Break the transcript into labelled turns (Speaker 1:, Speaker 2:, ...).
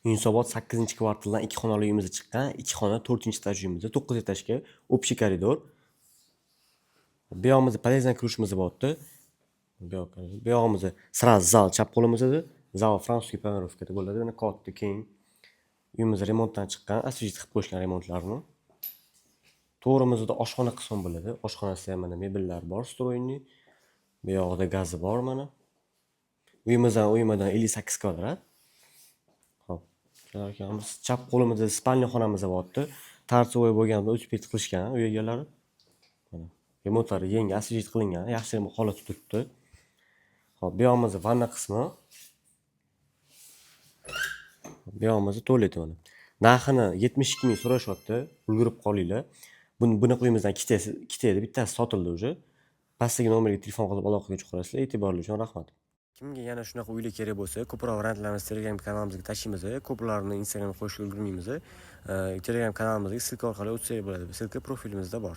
Speaker 1: Yunusobod 8-kvartaldan 2 xonali uyimiz chiqqan. 2 xona 4-etaj uyimiz, 9 etajga общий koridor. Bu yog'imizda podyezddan kirishimiz bo'pti. Bu yog'imizda sraz zal chap qo'limizda. Zal fransuskiy planirovkada bo'ladi. Mana katta keng. Uyimiz remontdan chiqqan, asvejit qilib qo'yishgan remontlarni. To'g'rimizda oshxona qismi bo'ladi. Oshxonasida ham mana mebellar bor, stroyni. Bu yoqda gazi bor mana. Uyimizdan 58 kvadrat. Xo'p. Kerakamiz chap qo'limizda spalniya xonamiz bo'pti. Tarsovoy bo'lganda o'chib qilishgan uy egalari. Mana remontlari yangi asvejit qilingan, yaxshi holatda turibdi. Xo'p, bu yog'imizda vanna qismi. Bu yog'imizda tualet mana. Narxini 72 ming so'rashyapti. Ulgurib qolinglar. Buni qo'yimizdan ikkita edi, bittasi sotildi уже. Pastdagi nomerga telefon qilib aloqaga chiqasizlar. E'tiborli uchun rahmat. Kimga yana shunaqa uylar kerak bo'lsa, ko'proq variantlarni Telegram kanalimizga tashlaymiz. Ko'plarni Instagramga qo'shib ulgurmaymiz. Telegram kanalimizga ссылка orqali o'tsangiz bo'ladi. Ссылка profilimizda bor.